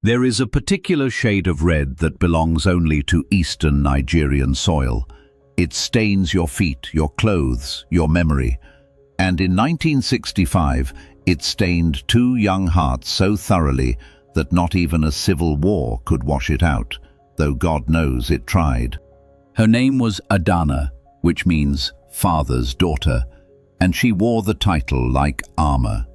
There is a particular shade of red that belongs only to eastern Nigerian soil. It stains your feet, your clothes, your memory. And in 1965, it stained two young hearts so thoroughly that not even a civil war could wash it out, though God knows it tried. Her name was Adanna, which means father's daughter, and she wore the title like armor.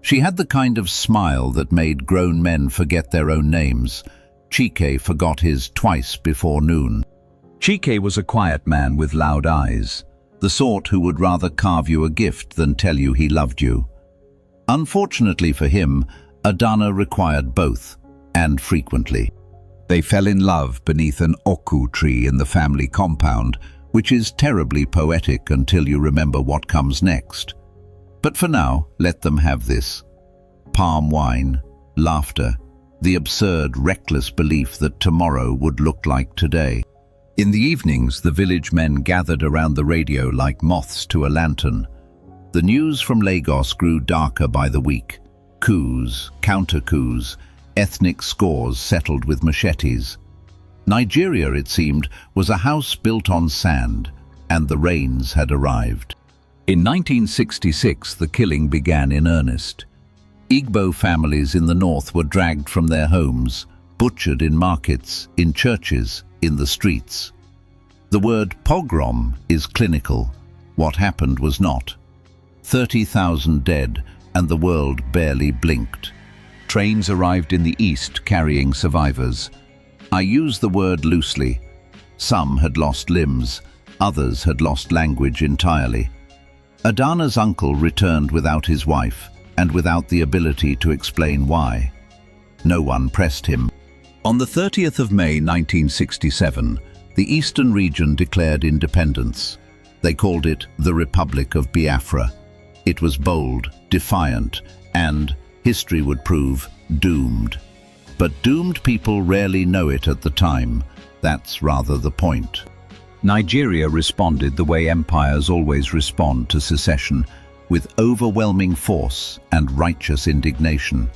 She had the kind of smile that made grown men forget their own names. Chike forgot his twice before noon. Chike was a quiet man with loud eyes, the sort who would rather carve you a gift than tell you he loved you. Unfortunately for him, Adanna required both, and frequently. They fell in love beneath an oku tree in the family compound, which is terribly poetic until you remember what comes next. But for now, let them have this. Palm wine, laughter, the absurd, reckless belief that tomorrow would look like today. In the evenings, the village men gathered around the radio like moths to a lantern. The news from Lagos grew darker by the week. Coups, counter-coups, ethnic scores settled with machetes. Nigeria, it seemed, was a house built on sand, and the rains had arrived. In 1966, the killing began in earnest. Igbo families in the north were dragged from their homes, butchered in markets, in churches, in the streets. The word pogrom is clinical. What happened was not. 30,000 dead, and the world barely blinked. Trains arrived in the east carrying survivors. I use the word loosely. Some had lost limbs, others had lost language entirely. Adanna's uncle returned without his wife, and without the ability to explain why. No one pressed him. On the 30th of May 1967, the eastern region declared independence. They called it the Republic of Biafra. It was bold, defiant, and, history would prove, doomed. But doomed people rarely know it at the time. That's rather the point. Nigeria responded the way empires always respond to secession, with overwhelming force and righteous indignation.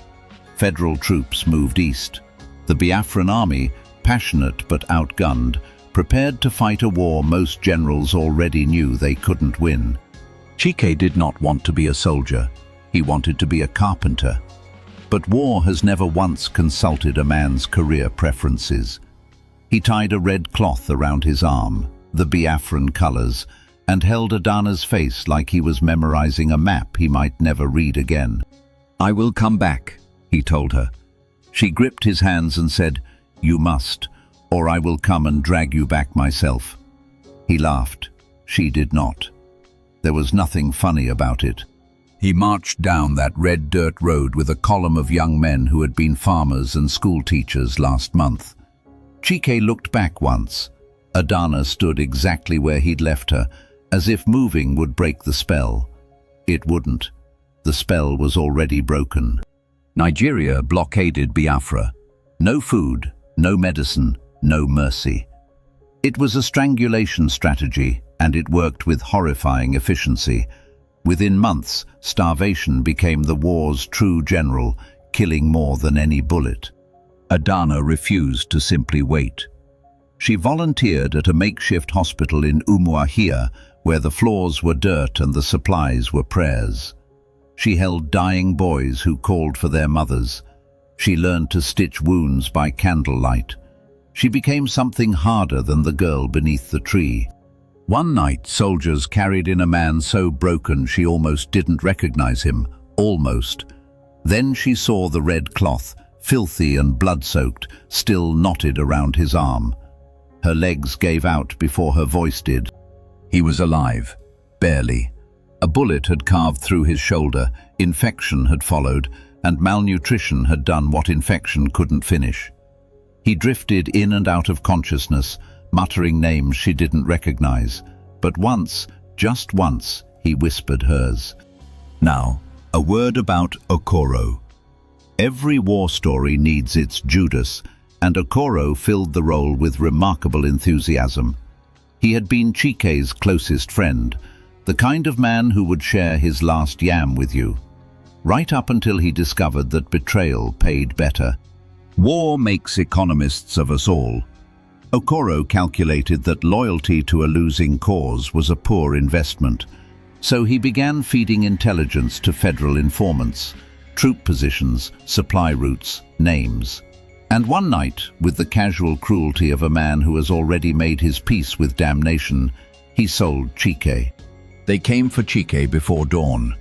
Federal troops moved east. The Biafran army, passionate but outgunned, prepared to fight a war most generals already knew they couldn't win. Chike did not want to be a soldier. He wanted to be a carpenter. But war has never once consulted a man's career preferences. He tied a red cloth around his arm, the Biafran colors, and held Adanna's face like he was memorizing a map he might never read again. "I will come back," he told her. She gripped his hands and said, "You must, or I will come and drag you back myself." He laughed. She did not. There was nothing funny about it. He marched down that red dirt road with a column of young men who had been farmers and school teachers last month. Chike looked back once. Adanna stood exactly where he'd left her, as if moving would break the spell. It wouldn't. The spell was already broken. Nigeria blockaded Biafra. No food, no medicine, no mercy. It was a strangulation strategy, and it worked with horrifying efficiency. Within months, starvation became the war's true general, killing more than any bullet. Adanna refused to simply wait. She volunteered at a makeshift hospital in Umuahia, where the floors were dirt and the supplies were prayers. She held dying boys who called for their mothers. She learned to stitch wounds by candlelight. She became something harder than the girl beneath the tree. One night, soldiers carried in a man so broken she almost didn't recognize him, almost. Then she saw the red cloth, filthy and blood-soaked, still knotted around his arm. Her legs gave out before her voice did. He was alive, barely. A bullet had carved through his shoulder, infection had followed, and malnutrition had done what infection couldn't finish. He drifted in and out of consciousness, muttering names she didn't recognize. But once, just once, he whispered hers. Now, a word about Okoro. Every war story needs its Judas, and Okoro filled the role with remarkable enthusiasm. He had been Chike's closest friend, the kind of man who would share his last yam with you, right up until he discovered that betrayal paid better. War makes economists of us all. Okoro calculated that loyalty to a losing cause was a poor investment, so he began feeding intelligence to federal informants, troop positions, supply routes, names. And one night, with the casual cruelty of a man who has already made his peace with damnation, he sold Chike. They came for Chike before dawn.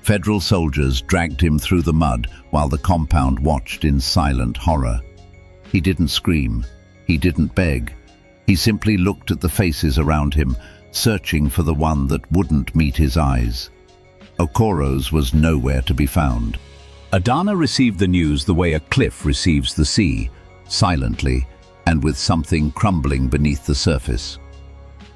Federal soldiers dragged him through the mud while the compound watched in silent horror. He didn't scream. He didn't beg. He simply looked at the faces around him, searching for the one that wouldn't meet his eyes. Okoro's was nowhere to be found. Adanna received the news the way a cliff receives the sea, silently and with something crumbling beneath the surface.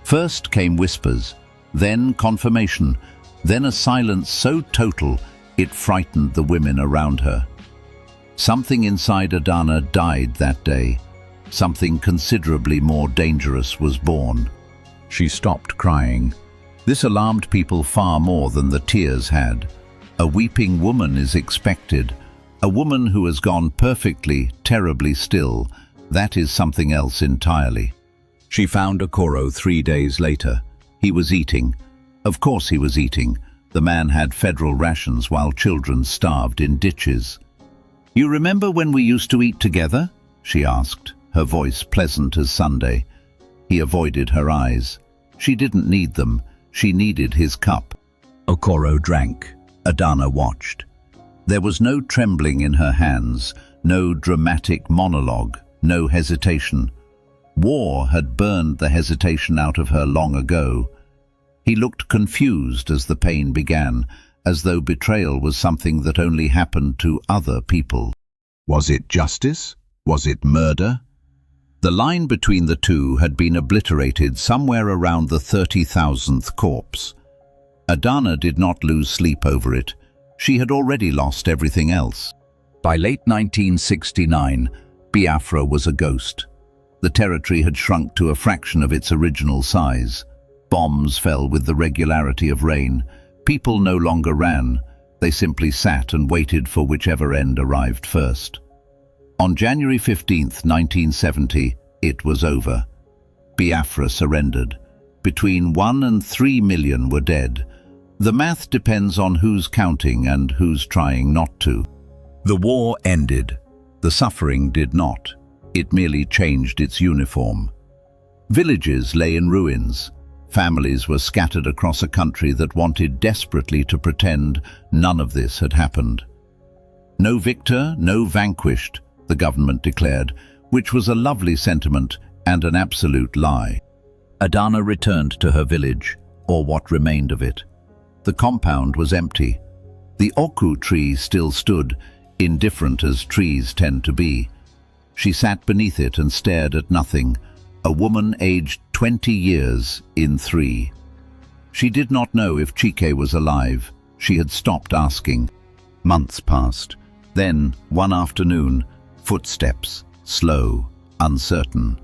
First came whispers, then confirmation, then a silence so total it frightened the women around her. Something inside Adanna died that day. Something considerably more dangerous was born. She stopped crying. This alarmed people far more than the tears had. A weeping woman is expected. A woman who has gone perfectly, terribly still. That is something else entirely. She found Okoro 3 days later. He was eating. Of course he was eating. The man had federal rations while children starved in ditches. "You remember when we used to eat together?" she asked, her voice pleasant as Sunday. He avoided her eyes. She didn't need them. She needed his cup. Okoro drank. Adanna watched. There was no trembling in her hands, no dramatic monologue, no hesitation. War had burned the hesitation out of her long ago. He looked confused as the pain began, as though betrayal was something that only happened to other people. Was it justice? Was it murder? The line between the two had been obliterated somewhere around the 30,000th corpse. Adanna did not lose sleep over it. She had already lost everything else. By late 1969, Biafra was a ghost. The territory had shrunk to a fraction of its original size. Bombs fell with the regularity of rain. People no longer ran. They simply sat and waited for whichever end arrived first. On January 15, 1970, it was over. Biafra surrendered. Between 1 and 3 million were dead. The math depends on who's counting and who's trying not to. The war ended. The suffering did not. It merely changed its uniform. Villages lay in ruins. Families were scattered across a country that wanted desperately to pretend none of this had happened. No victor, no vanquished, the government declared, which was a lovely sentiment and an absolute lie. Adanna returned to her village, or what remained of it. The compound was empty. The oku tree still stood, indifferent as trees tend to be. She sat beneath it and stared at nothing, a woman aged 20 years in 3. She did not know if Chike was alive. She had stopped asking. Months passed. Then, one afternoon, footsteps, slow, uncertain.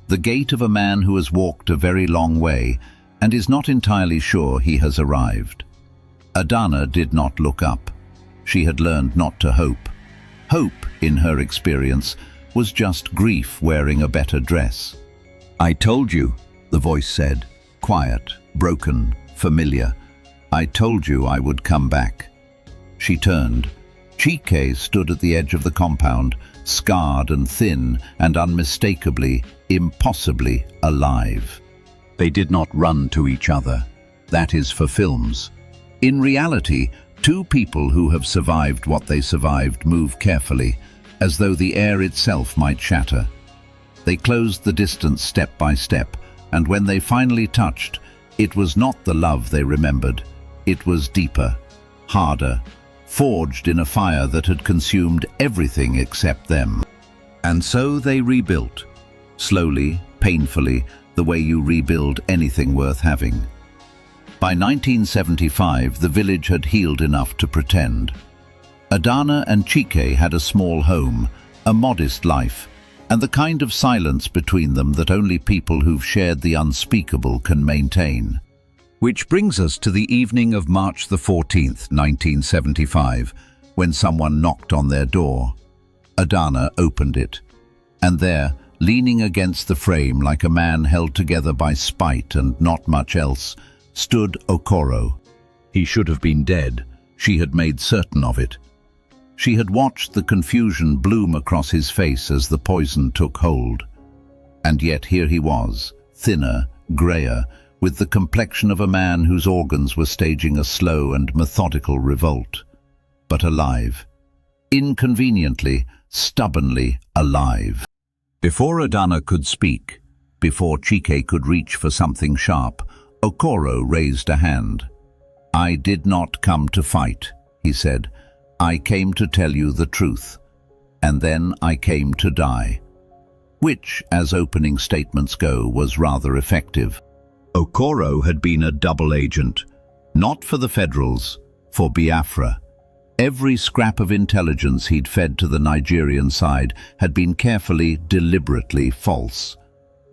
The gait of a man who has walked a very long way and is not entirely sure he has arrived. Adanna did not look up. She had learned not to hope. Hope, in her experience, was just grief wearing a better dress. "I told you," the voice said, quiet, broken, familiar. "I told you I would come back." She turned. Chike stood at the edge of the compound, scarred and thin and unmistakably, impossibly alive. They did not run to each other. That is for films. In reality, two people who have survived what they survived move carefully, as though the air itself might shatter. They closed the distance step by step, and when they finally touched, it was not the love they remembered. It was deeper, harder, forged in a fire that had consumed everything except them. And so they rebuilt, slowly, painfully, the way you rebuild anything worth having. By 1975, the village had healed enough to pretend. Adanna and Chike had a small home, a modest life, and the kind of silence between them that only people who've shared the unspeakable can maintain. Which brings us to the evening of March the 14th, 1975, when someone knocked on their door. Adanna opened it, and there, leaning against the frame like a man held together by spite and not much else, stood Okoro. He should have been dead. She had made certain of it. She had watched the confusion bloom across his face as the poison took hold. And yet here he was, thinner, greyer, with the complexion of a man whose organs were staging a slow and methodical revolt. But alive. Inconveniently, stubbornly alive. Before Adanna could speak, before Chike could reach for something sharp, Okoro raised a hand. "I did not come to fight," he said. "I came to tell you the truth. And then I came to die." Which, as opening statements go, was rather effective. Okoro had been a double agent, not for the Federals, for Biafra. Every scrap of intelligence he'd fed to the Nigerian side had been carefully, deliberately false.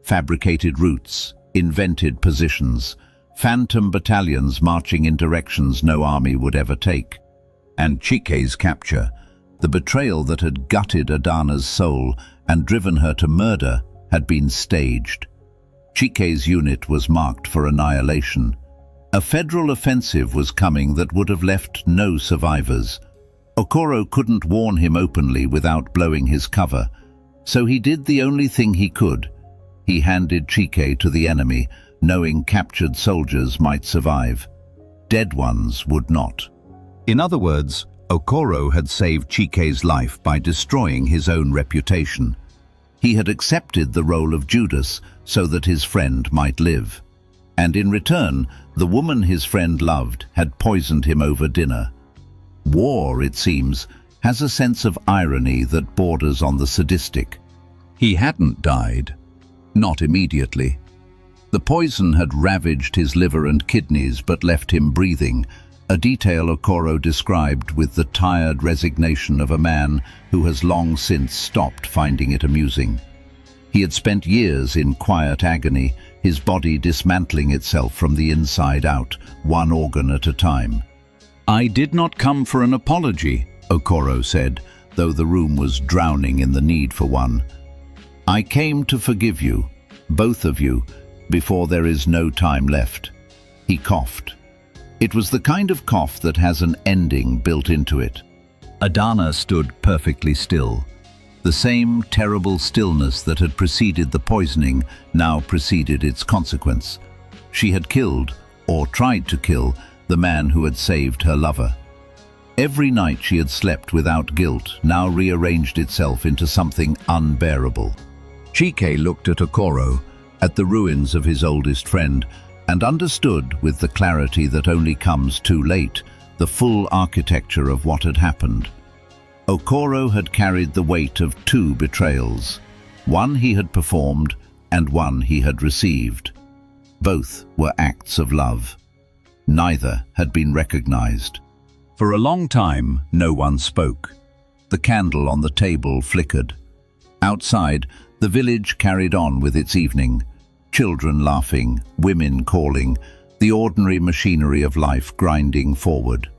Fabricated routes, invented positions, phantom battalions marching in directions no army would ever take. And Chike's capture, the betrayal that had gutted Adanna's soul and driven her to murder, had been staged. Chike's unit was marked for annihilation. A federal offensive was coming that would have left no survivors. Okoro couldn't warn him openly without blowing his cover, so he did the only thing he could. He handed Chike to the enemy, knowing captured soldiers might survive. Dead ones would not. In other words, Okoro had saved Chike's life by destroying his own reputation. He had accepted the role of Judas so that his friend might live. And in return, the woman his friend loved had poisoned him over dinner. War, it seems, has a sense of irony that borders on the sadistic. He hadn't died. Not immediately. The poison had ravaged his liver and kidneys but left him breathing, a detail Okoro described with the tired resignation of a man who has long since stopped finding it amusing. He had spent years in quiet agony, his body dismantling itself from the inside out, one organ at a time. "I did not come for an apology," Okoro said, though the room was drowning in the need for one. "I came to forgive you, both of you, before there is no time left." He coughed. It was the kind of cough that has an ending built into it. Adanna stood perfectly still. The same terrible stillness that had preceded the poisoning now preceded its consequence. She had killed, or tried to kill, the man who had saved her lover. Every night she had slept without guilt now rearranged itself into something unbearable. Chike looked at Okoro, at the ruins of his oldest friend, and understood, with the clarity that only comes too late, the full architecture of what had happened. Okoro had carried the weight of two betrayals. One he had performed, and one he had received. Both were acts of love. Neither had been recognized. For a long time, no one spoke. The candle on the table flickered. Outside, the village carried on with its evening. Children laughing, women calling, the ordinary machinery of life grinding forward.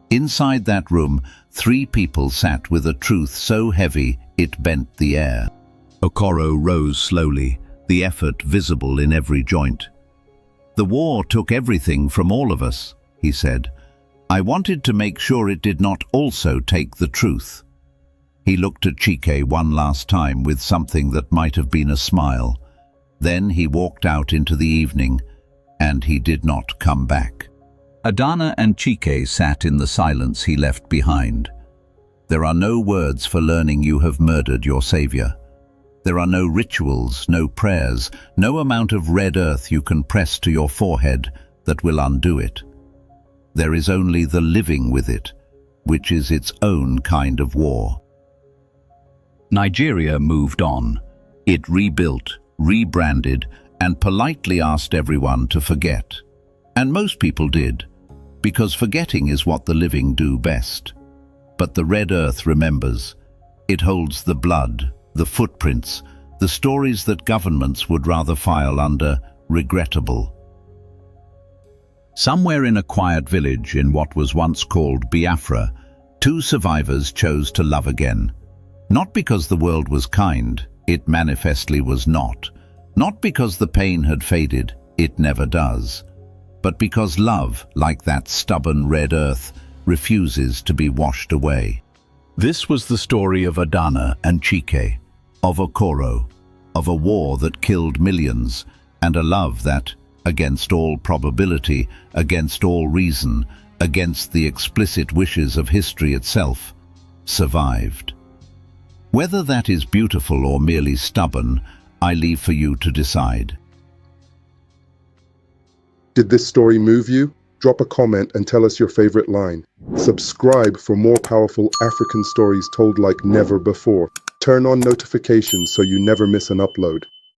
Inside that room, three people sat with a truth so heavy it bent the air. Okoro rose slowly, the effort visible in every joint. "The war took everything from all of us," he said. "I wanted to make sure it did not also take the truth." He looked at Chike one last time with something that might have been a smile. Then he walked out into the evening, and he did not come back. Adanna and Chike sat in the silence he left behind. There are no words for learning you have murdered your savior. There are no rituals, no prayers, no amount of red earth you can press to your forehead that will undo it. There is only the living with it, which is its own kind of war. Nigeria moved on. It rebuilt, rebranded, and politely asked everyone to forget. And most people did, because forgetting is what the living do best. But the red earth remembers. It holds the blood, the footprints, the stories that governments would rather file under regrettable. Somewhere in a quiet village in what was once called Biafra, two survivors chose to love again. Not because the world was kind, it manifestly was not. Not because the pain had faded, it never does. But because love, like that stubborn red earth, refuses to be washed away. This was the story of Adanna and Chike, of Okoro, of a war that killed millions, and a love that, against all probability, against all reason, against the explicit wishes of history itself, survived. Whether that is beautiful or merely stubborn, I leave for you to decide. Did this story move you? Drop a comment and tell us your favorite line. Subscribe for more powerful African stories told like never before. Turn on notifications so you never miss an upload.